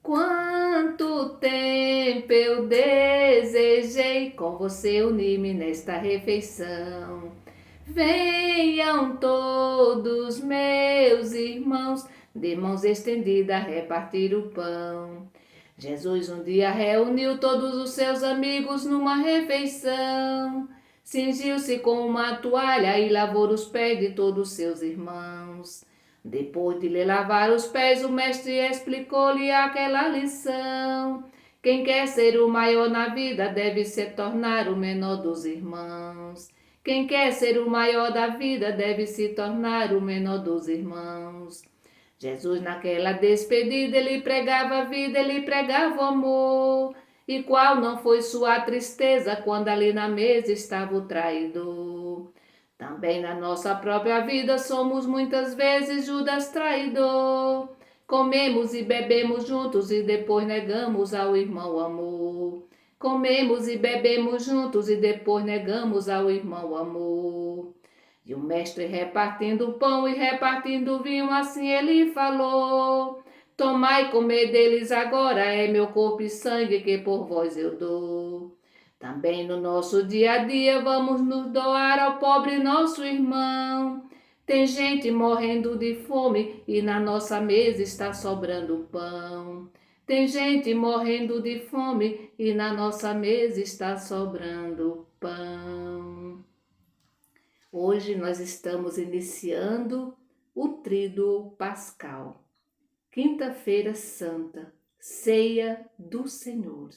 Quanto tempo eu desejei com você unir-me nesta refeição. Venham todos meus irmãos, de mãos estendidas, repartir o pão. Jesus um dia reuniu todos os seus amigos numa refeição. Cingiu-se com uma toalha e lavou os pés de todos os seus irmãos. Depois de lhe lavar os pés, o mestre explicou-lhe aquela lição. Quem quer ser o maior na vida deve se tornar o menor dos irmãos. Quem quer ser o maior da vida deve se tornar o menor dos irmãos. Jesus naquela despedida, ele pregava a vida, ele pregava o amor. E qual não foi sua tristeza quando ali na mesa estava o traidor? Também na nossa própria vida somos muitas vezes Judas traidor. Comemos e bebemos juntos e depois negamos ao irmão o amor. Comemos e bebemos juntos e depois negamos ao irmão o amor. E o mestre repartindo o pão e repartindo o vinho, assim ele falou: Tomai e comer deles agora, é meu corpo e sangue que por vós eu dou. Também no nosso dia a dia vamos nos doar ao pobre nosso irmão. Tem gente morrendo de fome e na nossa mesa está sobrando pão. Tem gente morrendo de fome e na nossa mesa está sobrando pão. Hoje nós estamos iniciando o Tríduo Pascal, Quinta-feira Santa, Ceia do Senhor.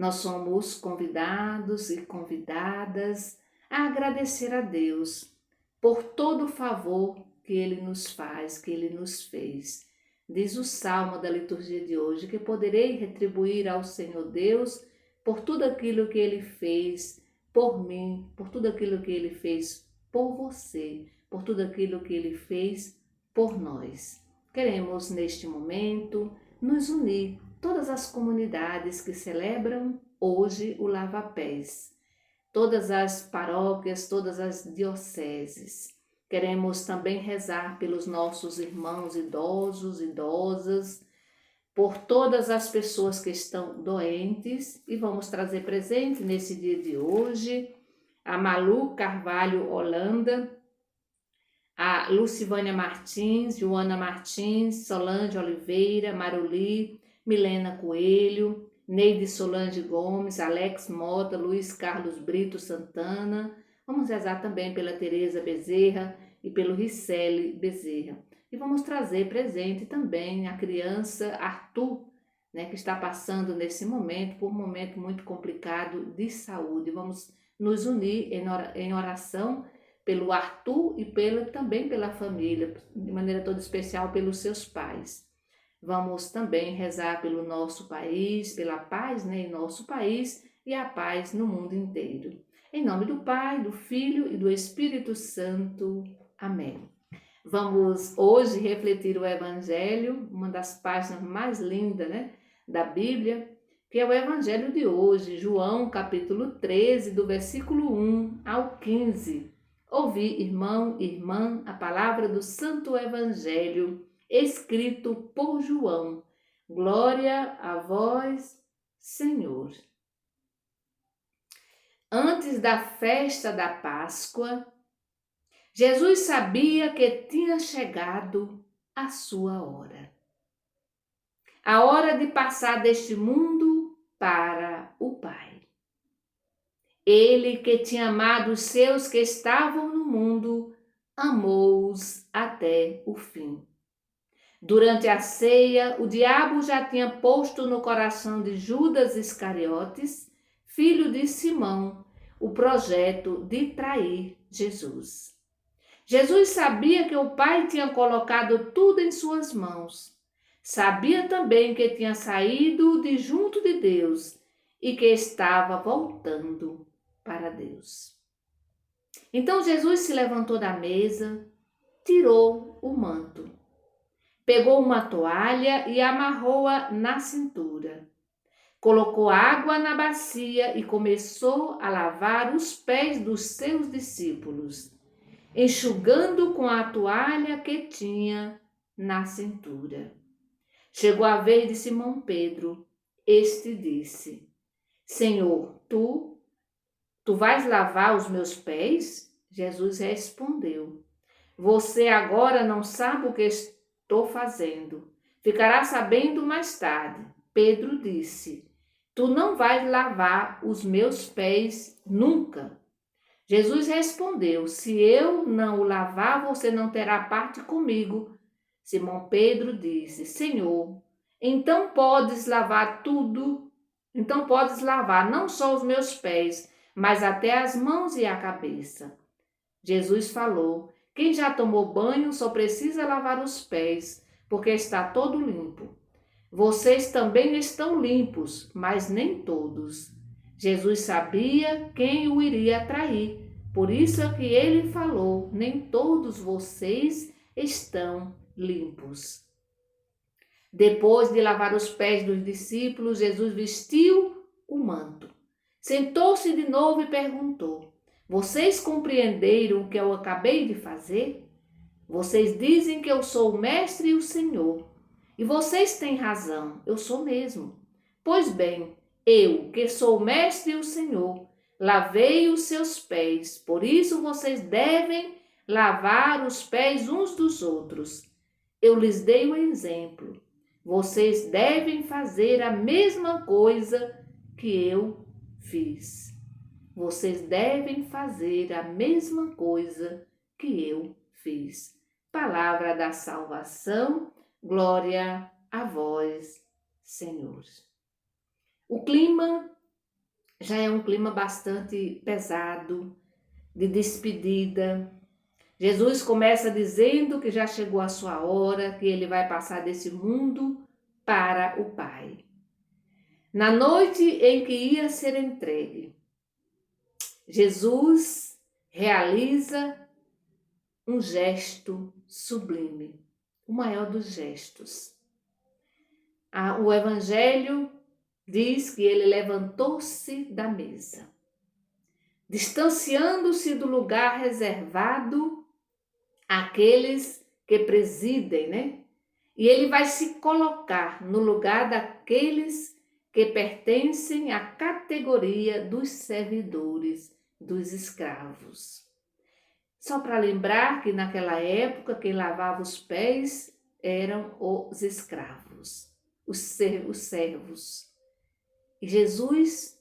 Nós somos convidados e convidadas a agradecer a Deus por todo o favor que Ele nos faz, que Ele nos fez. Diz o Salmo da liturgia de hoje, que poderei retribuir ao Senhor Deus por tudo aquilo que Ele fez por mim, por tudo aquilo que Ele fez por você, por tudo aquilo que Ele fez por nós. Queremos, neste momento, nos unir, todas as comunidades que celebram hoje o lava-pés, todas as paróquias, todas as dioceses. Queremos também rezar pelos nossos irmãos idosos, idosas, por todas as pessoas que estão doentes, e vamos trazer presente nesse dia de hoje a Malu Carvalho Holanda, a Lucivânia Martins, Joana Martins, Solange Oliveira, Maruli, Milena Coelho, Neide Solange Gomes, Alex Mota, Luiz Carlos Brito Santana. Vamos rezar também pela Tereza Bezerra e pelo Ricele Bezerra. E vamos trazer presente também a criança Arthur, que está passando nesse momento por um momento muito complicado de saúde. Vamos nos unir em oração pelo Arthur e também pela família, de maneira toda especial pelos seus pais. Vamos também rezar pelo nosso país, pela paz em nosso país e a paz no mundo inteiro. Em nome do Pai, do Filho e do Espírito Santo. Amém. Vamos hoje refletir o Evangelho, uma das páginas mais lindas da Bíblia, que é o Evangelho de hoje, João capítulo 13, do versículo 1 ao 15. Ouvi, irmão e irmã, a palavra do Santo Evangelho, escrito por João. Glória a vós, Senhor. Antes da festa da Páscoa, Jesus sabia que tinha chegado a sua hora. A hora de passar deste mundo para o Pai. Ele que tinha amado os seus que estavam no mundo, amou-os até o fim. Durante a ceia, o diabo já tinha posto no coração de Judas Iscariotes, filho de Simão, o projeto de trair Jesus. Jesus sabia que o Pai tinha colocado tudo em suas mãos. Sabia também que tinha saído de junto de Deus e que estava voltando para Deus. Então Jesus se levantou da mesa, tirou o manto, pegou uma toalha e amarrou-a na cintura. Colocou água na bacia e começou a lavar os pés dos seus discípulos, enxugando com a toalha que tinha na cintura. Chegou a vez de Simão Pedro. Este disse: Senhor, tu vais lavar os meus pés? Jesus respondeu: Você agora não sabe o que estou fazendo. Ficará sabendo mais tarde. Pedro disse: Tu não vais lavar os meus pés nunca. Jesus respondeu: Se eu não o lavar, você não terá parte comigo. Simão Pedro disse: Senhor, então podes lavar tudo. Então podes lavar não só os meus pés, mas até as mãos e a cabeça. Jesus falou: Quem já tomou banho só precisa lavar os pés, porque está todo limpo. Vocês também estão limpos, mas nem todos. Jesus sabia quem o iria trair. Por isso é que ele falou: Nem todos vocês estão limpos. Depois de lavar os pés dos discípulos, Jesus vestiu o manto. Sentou-se de novo e perguntou: Vocês compreenderam o que eu acabei de fazer? Vocês dizem que eu sou o Mestre e o Senhor. E vocês têm razão, eu sou mesmo. Pois bem, eu, que sou o Mestre e o Senhor, lavei os seus pés. Por isso vocês devem lavar os pés uns dos outros. Eu lhes dei o exemplo. Vocês devem fazer a mesma coisa que eu fiz. Vocês devem fazer a mesma coisa que eu fiz. Palavra da salvação, glória a vós, Senhor. O clima já é um clima bastante pesado, de despedida. Jesus começa dizendo que já chegou a sua hora, que ele vai passar desse mundo para o Pai. Na noite em que ia ser entregue, Jesus realiza um gesto sublime, o maior dos gestos. O Evangelho diz que ele levantou-se da mesa, distanciando-se do lugar reservado àqueles que presidem, né? E ele vai se colocar no lugar daqueles que pertencem à categoria dos servidores, dos escravos. Só para lembrar que naquela época quem lavava os pés eram os escravos, os servos. E Jesus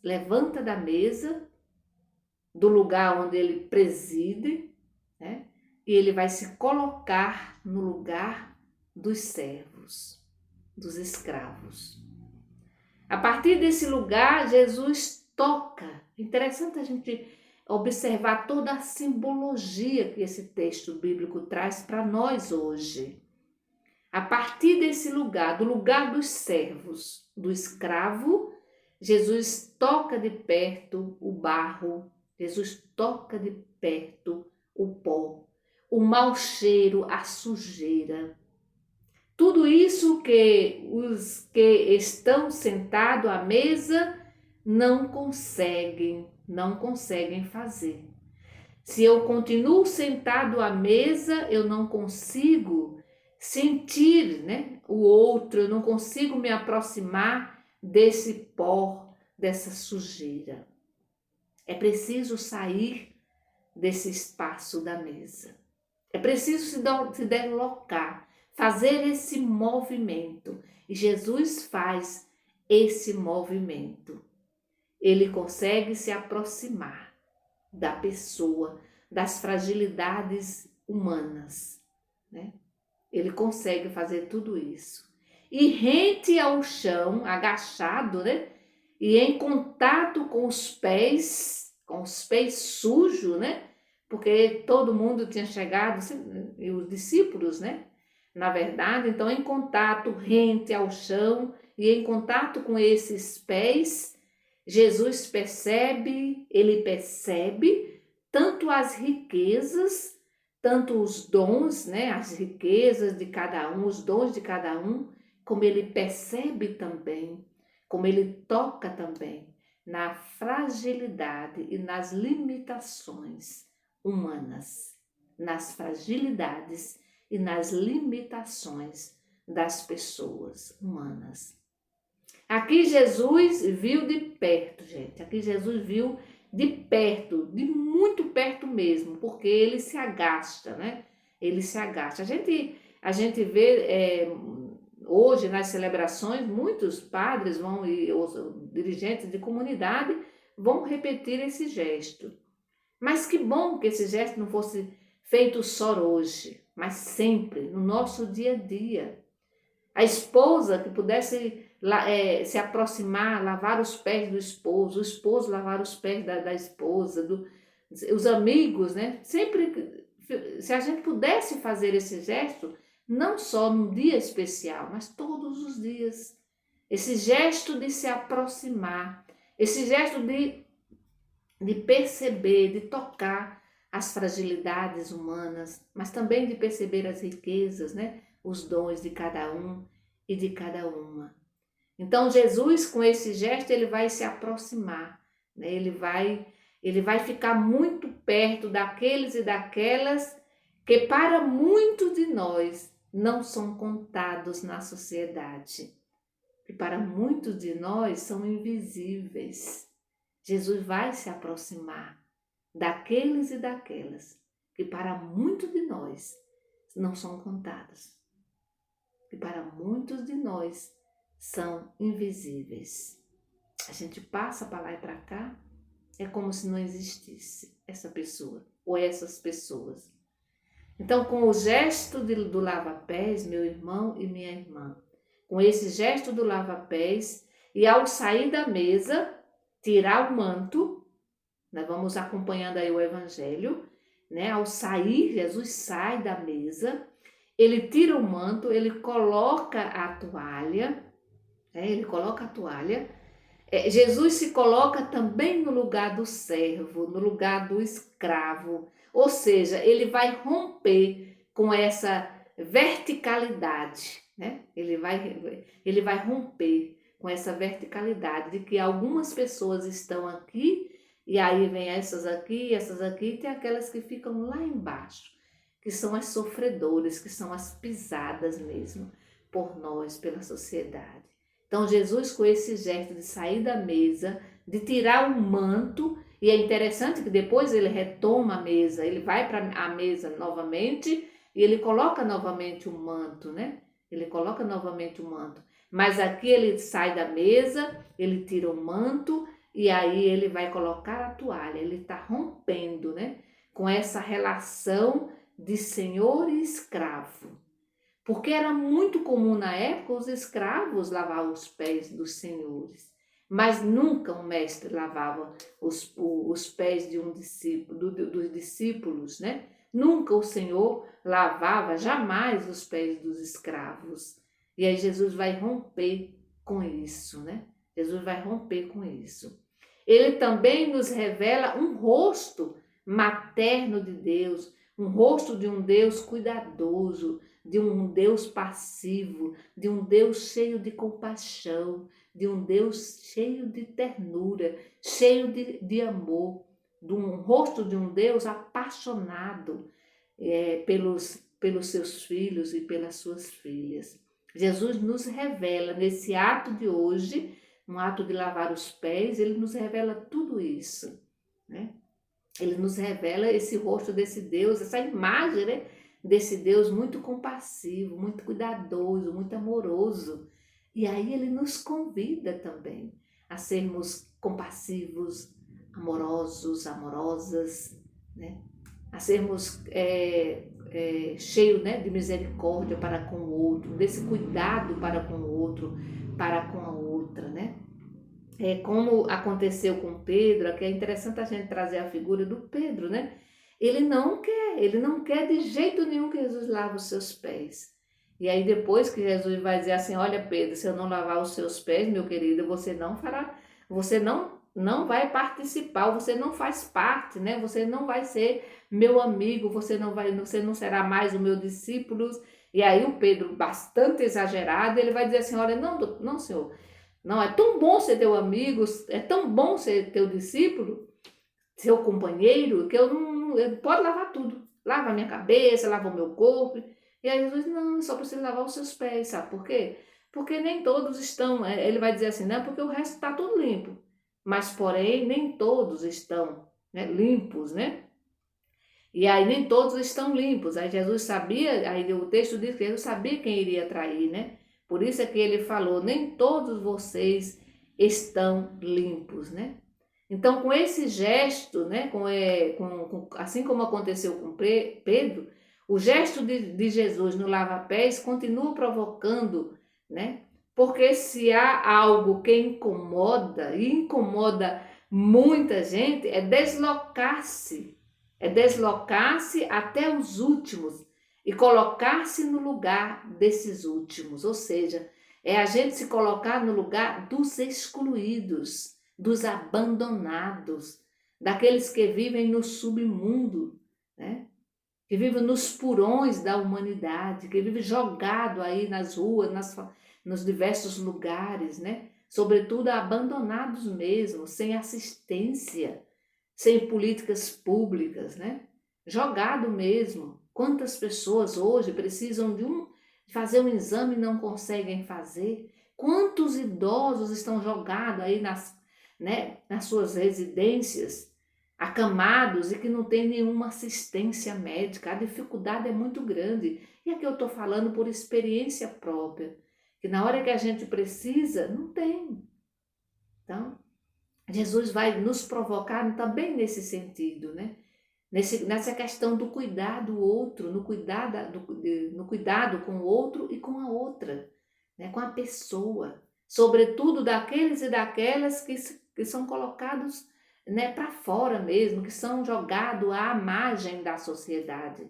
levanta da mesa, do lugar onde ele preside, né? E ele vai se colocar no lugar dos servos, dos escravos. A partir desse lugar, Jesus toca. Interessante a gente observar toda a simbologia que esse texto bíblico traz para nós hoje. A partir desse lugar, do lugar dos servos, do escravo, Jesus toca de perto o barro, Jesus toca de perto o pó, o mau cheiro, a sujeira. Tudo isso que os que estão sentados à mesa não conseguem fazer. Se eu continuo sentado à mesa, eu não consigo sentir, né, o outro, eu não consigo me aproximar desse pó, dessa sujeira. É preciso sair desse espaço da mesa. É preciso se deslocar, fazer esse movimento. E Jesus faz esse movimento. Ele consegue se aproximar da pessoa, das fragilidades humanas, né? Ele consegue fazer tudo isso. E rente ao chão, agachado, né? E em contato com os pés sujos, né? Porque todo mundo tinha chegado, e os discípulos, né? Na verdade, então em contato rente ao chão e em contato com esses pés, Jesus ele percebe tanto as riquezas, tanto os dons, né, as riquezas de cada um, os dons de cada um, como ele percebe também, como ele toca também na fragilidade e nas limitações humanas, nas fragilidades e nas limitações das pessoas humanas. Aqui Jesus viu de perto, gente. Aqui Jesus viu de perto, de muito perto mesmo, porque ele se agacha, né? Ele se agacha. A gente vê hoje nas celebrações, muitos padres vão e os dirigentes de comunidade vão repetir esse gesto. Mas que bom que esse gesto não fosse feito só hoje, mas sempre, no nosso dia a dia. A esposa que pudesse se aproximar, lavar os pés do esposo, o esposo lavar os pés da esposa, os amigos, né? Sempre, se a gente pudesse fazer esse gesto, não só num dia especial, mas todos os dias. Esse gesto de se aproximar, esse gesto de perceber, de tocar as fragilidades humanas, mas também de perceber as riquezas, né? Os dons de cada um e de cada uma. Então Jesus, com esse gesto, ele vai se aproximar, né? Ele vai ficar muito perto daqueles e daquelas que para muitos de nós não são contados na sociedade, que para muitos de nós são invisíveis. Jesus vai se aproximar daqueles e daquelas que para muitos de nós não são contados, que para muitos de nós são invisíveis. A gente passa para lá e para cá, é como se não existisse essa pessoa ou essas pessoas. Então, com o gesto do lava-pés, meu irmão e minha irmã, com esse gesto do lava-pés, e ao sair da mesa, tirar o manto, nós vamos acompanhando aí o evangelho, né? Ao sair, Jesus sai da mesa, ele tira o manto, ele coloca a toalha, Jesus se coloca também no lugar do servo, no lugar do escravo, ou seja, ele vai romper com essa verticalidade, né? Ele vai romper com essa verticalidade de que algumas pessoas estão aqui e aí vem essas aqui, e tem aquelas que ficam lá embaixo, que são as sofredoras, que são as pisadas mesmo por nós, pela sociedade. Então Jesus, com esse gesto de sair da mesa, de tirar o manto, e é interessante que depois ele retoma a mesa, ele vai para a mesa novamente e ele coloca novamente o manto, né? Ele coloca novamente o manto. Mas aqui ele sai da mesa, ele tira o manto e aí ele vai colocar a toalha. Ele está rompendo, né? Com essa relação de senhor e escravo. Porque era muito comum na época os escravos lavar os pés dos senhores, mas nunca um mestre lavava os pés de um discípulo, dos discípulos, né? Nunca o Senhor lavava jamais os pés dos escravos. E aí Jesus vai romper com isso, né? Jesus vai romper com isso. Ele também nos revela um rosto materno de Deus, um rosto de um Deus cuidadoso, de um Deus passivo, de um Deus cheio de compaixão, de um Deus cheio de ternura, cheio de amor, de um rosto de um Deus apaixonado pelos seus filhos e pelas suas filhas. Jesus nos revela nesse ato de hoje, um ato de lavar os pés, ele nos revela tudo isso, né? Ele nos revela esse rosto desse Deus, essa imagem, né? Desse Deus muito compassivo, muito cuidadoso, muito amoroso. E aí ele nos convida também a sermos compassivos, amorosos, amorosas, né? A sermos cheios, né, de misericórdia para com o outro, desse cuidado para com o outro, para com a outra, né? Como aconteceu com Pedro, aqui é interessante a gente trazer a figura do Pedro, né? Ele não quer de jeito nenhum que Jesus lave os seus pés. E aí depois que Jesus vai dizer assim, olha Pedro, se eu não lavar os seus pés, meu querido, você não vai participar, você não faz parte, né? Você não vai ser meu amigo, você não será mais o meu discípulo. E aí o Pedro, bastante exagerado, ele vai dizer assim, olha, não, Senhor, não, é tão bom ser teu amigo, é tão bom ser teu discípulo, seu companheiro, que eu pode lavar tudo. Lava a minha cabeça, lava o meu corpo. E aí Jesus, não, eu só preciso lavar os seus pés, sabe por quê? Porque nem todos estão, ele vai dizer assim, não, porque o resto está tudo limpo. Mas, porém, nem todos estão, né, limpos, né? E aí nem todos estão limpos. Aí Jesus sabia, aí o texto diz que Jesus sabia quem iria trair, né? Por isso é que ele falou, nem todos vocês estão limpos, né? Então, com esse gesto, né, assim como aconteceu com Pedro, o gesto de Jesus no lava-pés continua provocando, né? Porque se há algo que incomoda, e incomoda muita gente, é deslocar-se até os últimos e colocar-se no lugar desses últimos, ou seja, é a gente se colocar no lugar dos excluídos, dos abandonados, daqueles que vivem no submundo, né? Que vivem nos porões da humanidade, que vivem jogado aí nas ruas, nos diversos lugares, né? Sobretudo abandonados mesmo, sem assistência, sem políticas públicas, né? Jogado mesmo. Quantas pessoas hoje precisam de fazer um exame e não conseguem fazer? Quantos idosos estão jogados aí nas suas residências, acamados e que não tem nenhuma assistência médica? A dificuldade é muito grande. E aqui eu estou falando por experiência própria, que na hora que a gente precisa, não tem. Então, Jesus vai nos provocar também nesse sentido, né? Nessa questão do cuidar do outro, no cuidado com o outro e com a outra, né? Com a pessoa, sobretudo daqueles e daquelas que são colocados, né, para fora mesmo, que são jogados à margem da sociedade.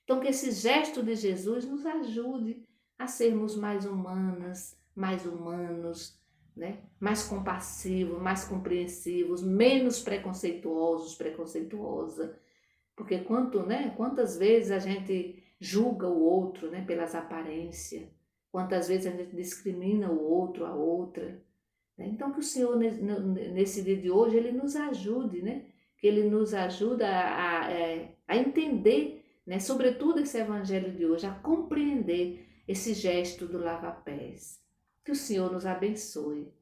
Então, que esse gesto de Jesus nos ajude a sermos mais humanas, mais humanos, né? Mais compassivos, mais compreensivos, menos preconceituosos, preconceituosa. Porque quantas vezes a gente julga o outro, né, pelas aparências, quantas vezes a gente discrimina o outro, a outra. Né? Então, que o Senhor, nesse dia de hoje, Ele nos ajude, né? Que Ele nos ajuda a entender, né, sobretudo esse evangelho de hoje, a compreender esse gesto do lava-pés. Que o Senhor nos abençoe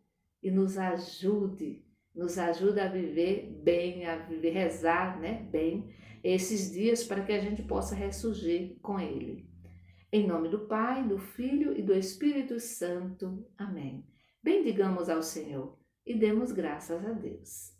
e nos ajude a viver bem, a viver, rezar, né, bem esses dias para que a gente possa ressurgir com Ele. Em nome do Pai, do Filho e do Espírito Santo. Amém. Bendigamos ao Senhor e demos graças a Deus.